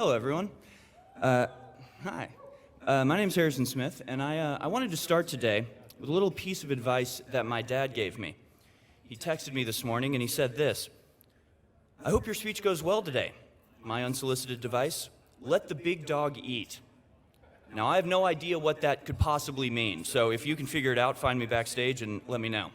Hello, everyone. Hi. My name's Harrison Smith, and I wanted to start today with a little piece of advice that my dad gave me. He texted me this morning, and he said this: "I hope your speech goes well today. My unsolicited advice, let the big dog eat." Now, I have no idea what that could possibly mean, so if you can figure it out, find me backstage and let me know.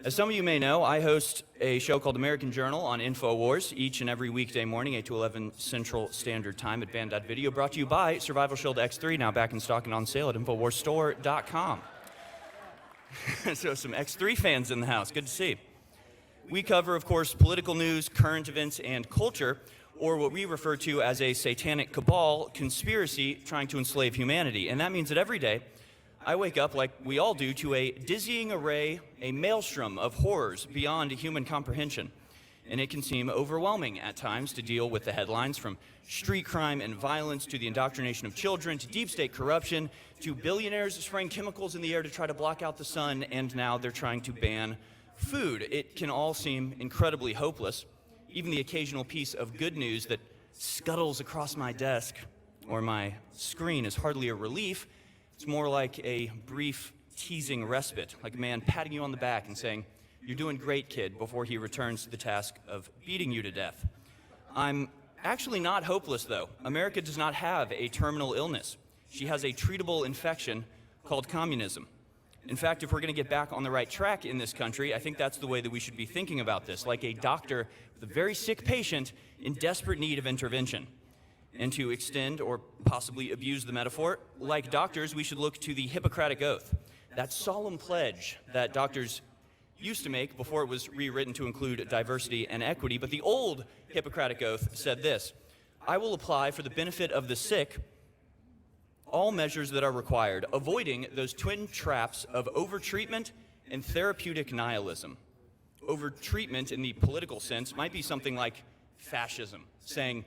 As some of you may know, I host a show called American Journal on InfoWars each and every weekday morning, 8 to 11 Central Standard Time at Band.video, brought to you by Survival Shield X3, now back in stock and on sale at InfoWarsStore.com. So some X3 fans in the house, good to see. We cover, of course, political news, current events, and culture, or what we refer to as a satanic cabal conspiracy trying to enslave humanity. And that means that every day, I wake up, like we all do, to a dizzying array, a maelstrom of horrors beyond human comprehension. And it can seem overwhelming at times to deal with the headlines, from street crime and violence to the indoctrination of children to deep state corruption to billionaires spraying chemicals in the air to try to block out the sun, and now they're trying to ban food. It can all seem incredibly hopeless. Even the occasional piece of good news that scuttles across my desk or my screen is hardly a relief. It's more like a brief, teasing respite, like a man patting you on the back and saying, "You're doing great, kid," before he returns to the task of beating you to death. I'm actually not hopeless, though. America does not have a terminal illness. She has a treatable infection called communism. In fact, if we're going to get back on the right track in this country, I think that's the way that we should be thinking about this, like a doctor with a very sick patient in desperate need of intervention. And to extend or possibly abuse the metaphor, like doctors, we should look to the Hippocratic Oath, that solemn pledge that doctors used to make before it was rewritten to include diversity and equity. But the old Hippocratic Oath said this: "I will apply for the benefit of the sick all measures that are required, avoiding those twin traps of overtreatment and therapeutic nihilism." Overtreatment in the political sense might be something like fascism, saying,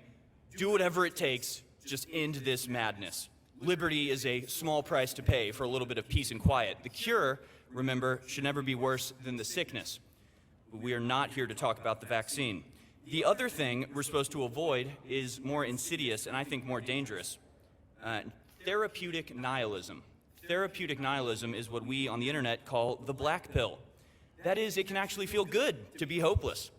do whatever it takes, just end this madness. Liberty is a small price to pay for a little bit of peace and quiet. The cure, remember, should never be worse than the sickness. But we are not here to talk about the vaccine. The other thing we're supposed to avoid is more insidious and I think more dangerous. Therapeutic nihilism. Therapeutic nihilism is what we on the internet call the black pill. That is, it can actually feel good to be hopeless.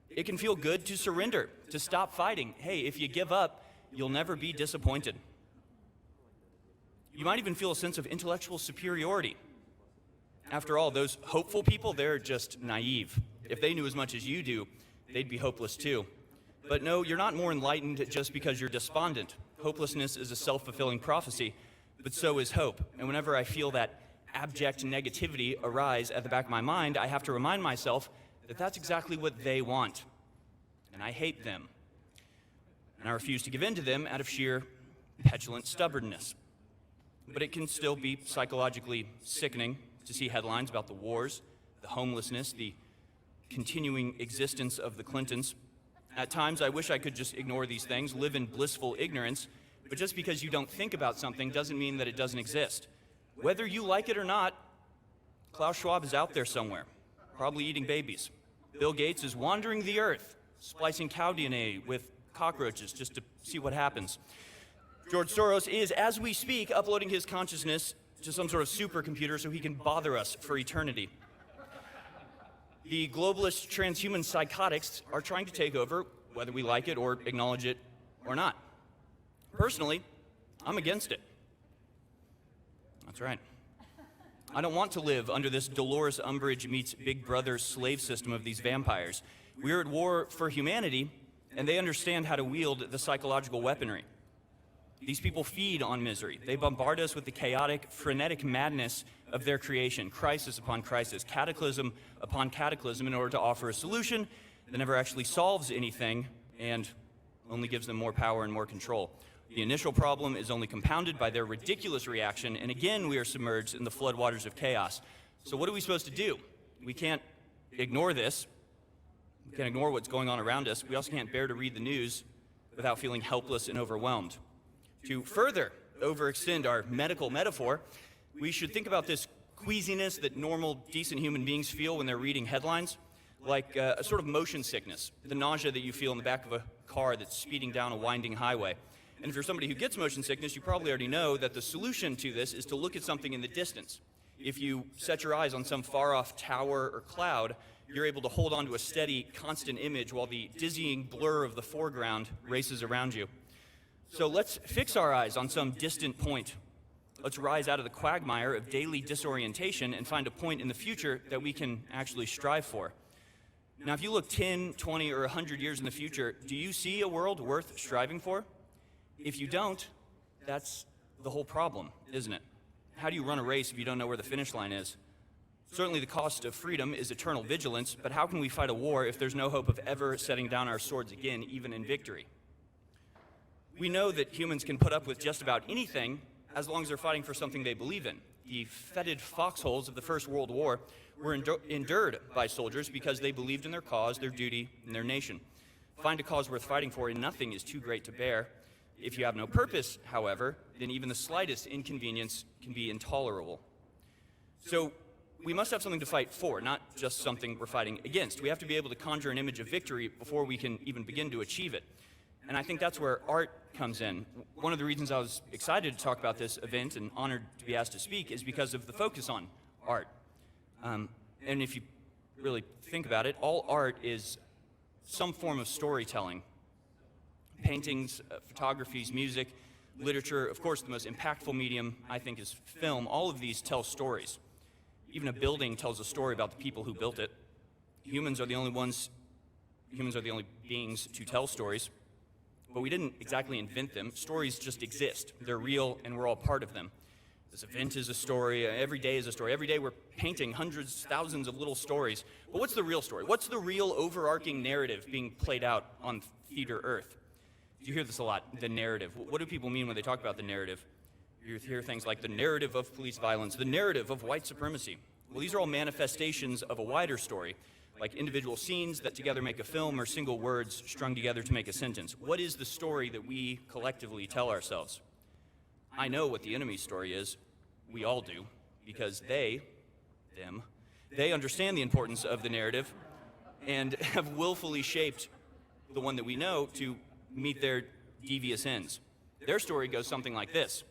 It can feel good to surrender, to stop fighting. Hey, if you give up, you'll never be disappointed. You might even feel a sense of intellectual superiority. After all, those hopeful people, they're just naive. If they knew as much as you do, they'd be hopeless too. But no, you're not more enlightened just because you're despondent. Hopelessness is a self-fulfilling prophecy, but so is hope. And whenever I feel that abject negativity arise at the back of my mind, I have to remind myself that that's exactly what they want. And I hate them. And I refuse to give in to them out of sheer petulant stubbornness. But it can still be psychologically sickening to see headlines about the wars, the homelessness, the continuing existence of the Clintons. At times, I wish I could just ignore these things, live in blissful ignorance, but just because you don't think about something doesn't mean that it doesn't exist. Whether you like it or not, Klaus Schwab is out there somewhere, probably eating babies. Bill Gates is wandering the earth, splicing cow DNA with cockroaches just to see what happens. George Soros is, as we speak, uploading his consciousness to some sort of supercomputer so he can bother us for eternity. The globalist transhuman psychotics are trying to take over, whether we like it or acknowledge it or not. Personally, I'm against it. That's right. I don't want to live under this Dolores Umbridge meets Big Brother slave system of these vampires. We're at war for humanity, and they understand how to wield the psychological weaponry. These people feed on misery. They bombard us with the chaotic, frenetic madness of their creation, crisis upon crisis, cataclysm upon cataclysm, in order to offer a solution that never actually solves anything and only gives them more power and more control. The initial problem is only compounded by their ridiculous reaction, and again we are submerged in the floodwaters of chaos. So what are we supposed to do? We can't ignore this. We can't ignore what's going on around us. We also can't bear to read the news without feeling helpless and overwhelmed. To further overextend our medical metaphor, we should think about this queasiness that normal, decent human beings feel when they're reading headlines. like a sort of motion sickness, the nausea that you feel in the back of a car that's speeding down a winding highway. And if you're somebody who gets motion sickness, you probably already know that the solution to this is to look at something in the distance. If you set your eyes on some far-off tower or cloud, you're able to hold on to a steady, constant image while the dizzying blur of the foreground races around you. So let's fix our eyes on some distant point. Let's rise out of the quagmire of daily disorientation and find a point in the future that we can actually strive for. Now, if you look 10, 20, or 100 years in the future, do you see a world worth striving for? If you don't, that's the whole problem, isn't it? How do you run a race if you don't know where the finish line is? Certainly the cost of freedom is eternal vigilance, but how can we fight a war if there's no hope of ever setting down our swords again, even in victory? We know that humans can put up with just about anything as long as they're fighting for something they believe in. The fetid foxholes of the First World War were endured by soldiers because they believed in their cause, their duty, and their nation. Find a cause worth fighting for, and nothing is too great to bear. If you have no purpose, however, then even the slightest inconvenience can be intolerable. So we must have something to fight for, not just something we're fighting against. We have to be able to conjure an image of victory before we can even begin to achieve it. And I think that's where art comes in. One of the reasons I was excited to talk about this event and honored to be asked to speak is because of the focus on art. And if you really think about it, all art is some form of storytelling. Paintings, photographies, music, literature, of course the most impactful medium I think is film. All of these tell stories. Even a building tells a story about the people who built it. Humans are the only beings to tell stories, but we didn't exactly invent them. Stories just exist. They're real and we're all part of them. This event is a story, every day is a story. Every day we're painting hundreds, thousands of little stories. But what's the real story? What's the real overarching narrative being played out on Theater Earth? You hear this a lot, the narrative. What do people mean when they talk about the narrative? You hear things like the narrative of police violence, the narrative of white supremacy. Well, these are all manifestations of a wider story, like individual scenes that together make a film or single words strung together to make a sentence. What is the story that we collectively tell ourselves? I know what the enemy's story is. We all do, because they understand the importance of the narrative and have willfully shaped the one that we know to meet their devious ends. Their story goes something like this.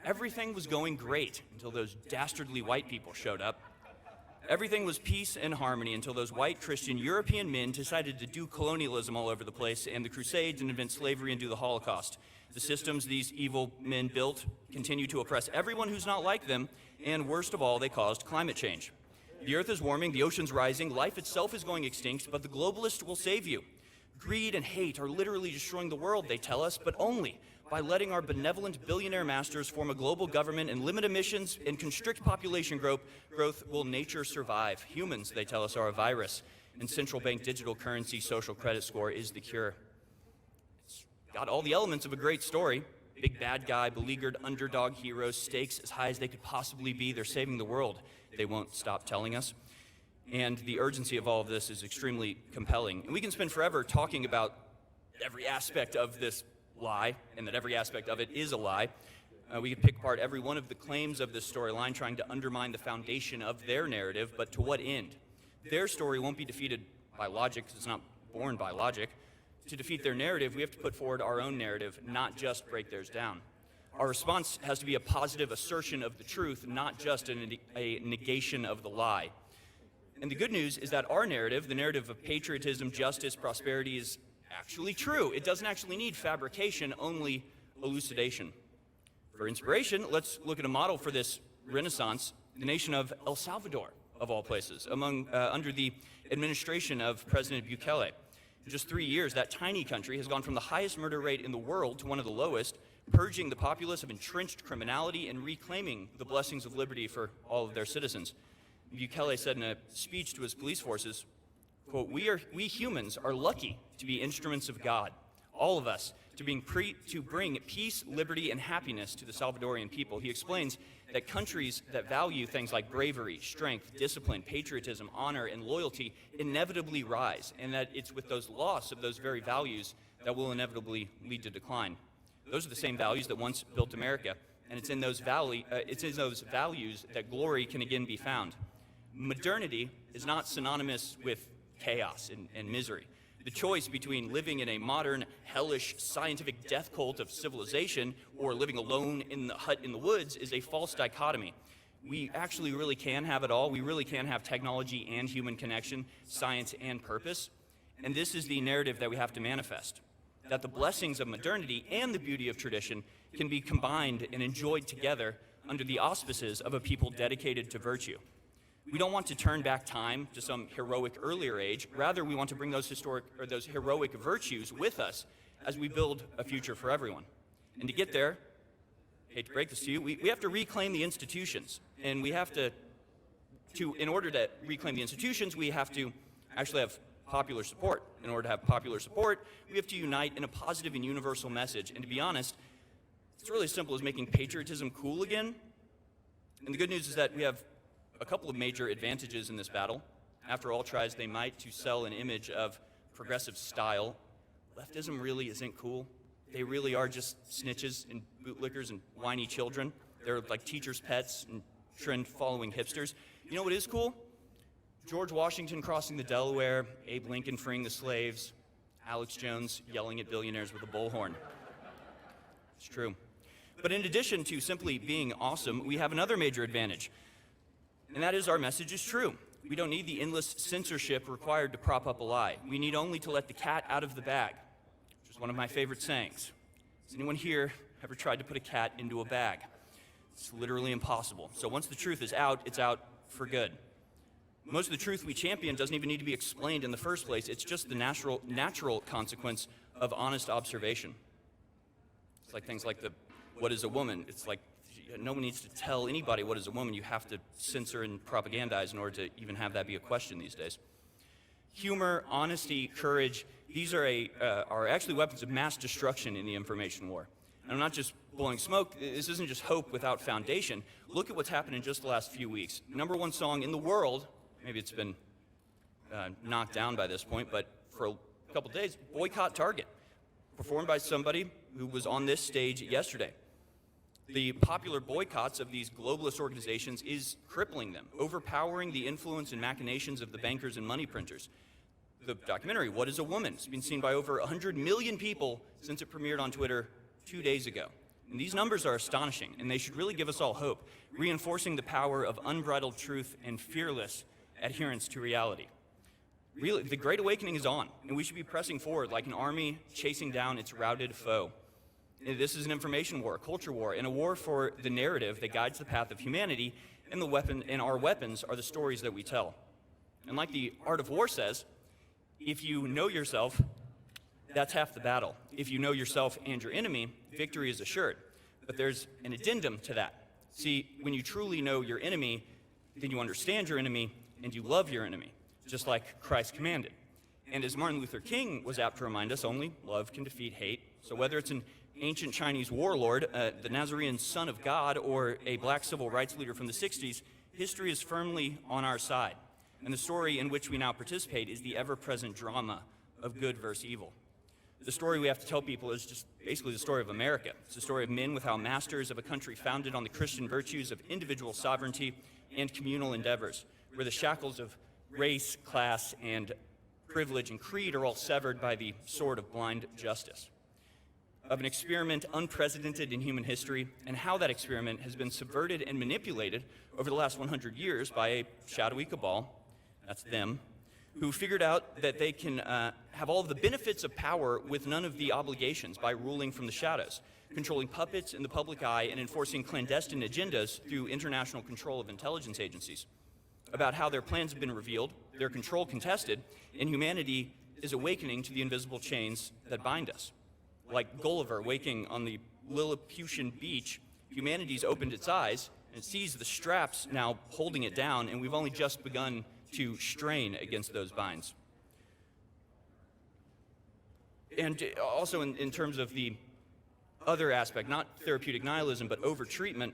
Everything was going great until those dastardly white people showed up. Everything was peace and harmony until those white Christian European men decided to do colonialism all over the place and the Crusades and invent slavery and do the Holocaust. The systems these evil men built continue to oppress everyone who's not like them, and worst of all, they caused climate change. The earth is warming, the ocean's rising, life itself is going extinct, but the globalist will save you. Greed and hate are literally destroying the world, they tell us, but only by letting our benevolent billionaire masters form a global government and limit emissions and constrict population growth will nature survive. Humans, they tell us, are a virus, and central bank digital currency social credit score is the cure. It's got all the elements of a great story. Big bad guy, beleaguered underdog heroes, stakes as high as they could possibly be. They're saving the world. They won't stop telling us. And the urgency of all of this is extremely compelling. And we can spend forever talking about every aspect of this lie, and that every aspect of it is a lie. We could pick apart every one of the claims of this storyline, trying to undermine the foundation of their narrative, but to what end? Their story won't be defeated by logic, because it's not born by logic. To defeat their narrative, we have to put forward our own narrative, not just break theirs down. Our response has to be a positive assertion of the truth, not just a negation of the lie. And the good news is that our narrative, the narrative of patriotism, justice, prosperity, is actually true. It doesn't actually need fabrication, only elucidation. For inspiration, let's look at a model for this renaissance, the nation of El Salvador, of all places, under the administration of President Bukele. In just 3 years, that tiny country has gone from the highest murder rate in the world to one of the lowest, purging the populace of entrenched criminality and reclaiming the blessings of liberty for all of their citizens. Bukele said in a speech to his police forces, quote, we humans are lucky to be instruments of God, all of us, to bring peace, liberty, and happiness to the Salvadorian people. He explains that countries that value things like bravery, strength, discipline, patriotism, honor, and loyalty inevitably rise, and that it's with those loss of those very values that will inevitably lead to decline. Those are the same values that once built America, and it's in those values that glory can again be found. Modernity is not synonymous with chaos and misery. The choice between living in a modern, hellish, scientific death cult of civilization or living alone in the hut in the woods is a false dichotomy. We actually really can have it all. We really can have technology and human connection, science and purpose. And this is the narrative that we have to manifest, that the blessings of modernity and the beauty of tradition can be combined and enjoyed together under the auspices of a people dedicated to virtue. We don't want to turn back time to some heroic earlier age. Rather, we want to bring those heroic virtues with us as we build a future for everyone. And to get there, hate to break this to you, we have to reclaim the institutions. And we have to, in order to reclaim the institutions, we have to actually have popular support. In order to have popular support, we have to unite in a positive and universal message. And to be honest, it's really as simple as making patriotism cool again. And the good news is that we have a couple of major advantages in this battle. After all tries they might to sell an image of progressive style, leftism really isn't cool. They really are just snitches and bootlickers and whiny children. They're like teachers' pets and trend-following hipsters. You know what is cool? George Washington crossing the Delaware, Abe Lincoln freeing the slaves, Alex Jones yelling at billionaires with a bullhorn. It's true. But in addition to simply being awesome, we have another major advantage. And that is our message is true. We don't need the endless censorship required to prop up a lie. We need only to let the cat out of the bag, which is one of my favorite sayings. Has anyone here ever tried to put a cat into a bag? It's literally impossible. So once the truth is out, it's out for good. Most of the truth we champion doesn't even need to be explained in the first place. It's just the natural consequence of honest observation. It's like things like what is a woman? It's like no one needs to tell anybody what is a woman. You have to censor and propagandize in order to even have that be a question these days. Humor, honesty, courage, these are actually weapons of mass destruction in the information war. And I'm not just blowing smoke. This isn't just hope without foundation. Look at what's happened in just the last few weeks. #1 song in the world, maybe it's been knocked down by this point, but for a couple days, Boycott Target, performed by somebody who was on this stage yesterday. The popular boycotts of these globalist organizations is crippling them, overpowering the influence and machinations of the bankers and money printers. The documentary, What is a Woman? Has been seen by over 100 million people since it premiered on Twitter 2 days ago. And these numbers are astonishing, and they should really give us all hope, reinforcing the power of unbridled truth and fearless adherence to reality. Really, the Great Awakening is on, and we should be pressing forward like an army chasing down its routed foe. This is an information war, a culture war, and a war for the narrative that guides the path of humanity, and our weapons are the stories that we tell. And like the Art of War says, if you know yourself, that's half the battle. If you know yourself and your enemy, victory is assured. But there's an addendum to that. See, when you truly know your enemy, then you understand your enemy, and you love your enemy, just like Christ commanded. And as Martin Luther King was apt to remind us, only love can defeat hate. So whether it's an ancient Chinese warlord, the Nazarene son of God, or a black civil rights leader from the 60s, history is firmly on our side. And the story in which we now participate is the ever-present drama of good versus evil. The story we have to tell people is just basically the story of America. It's the story of men without masters, of a country founded on the Christian virtues of individual sovereignty and communal endeavors, where the shackles of race, class, and privilege and creed are all severed by the sword of blind justice. Of an experiment unprecedented in human history, and how that experiment has been subverted and manipulated over the last 100 years by a shadowy cabal, that's them, who figured out that they can have all of the benefits of power with none of the obligations by ruling from the shadows, controlling puppets in the public eye and enforcing clandestine agendas through international control of intelligence agencies. About how their plans have been revealed, their control contested, and humanity is awakening to the invisible chains that bind us. Like Gulliver waking on the Lilliputian beach, humanity's opened its eyes and it sees the straps now holding it down, and we've only just begun to strain against those binds. And also in terms of the other aspect, not therapeutic nihilism, but over-treatment,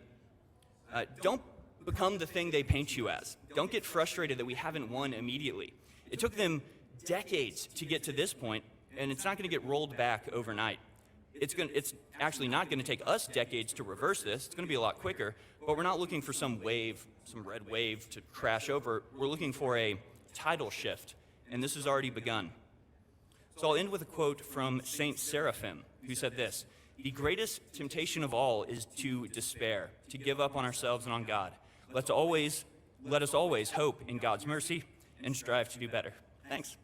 don't become the thing they paint you as. Don't get frustrated that we haven't won immediately. It took them decades to get to this point, and it's not going to get rolled back overnight. It's actually not going to take us decades to reverse this. It's going to be a lot quicker, but we're not looking for some wave, some red wave to crash over. We're looking for a tidal shift, and this has already begun. So I'll end with a quote from Saint Seraphim, who said this: "The greatest temptation of all is to despair, to give up on ourselves and on God. Let us always hope in God's mercy and strive to do better." Thanks.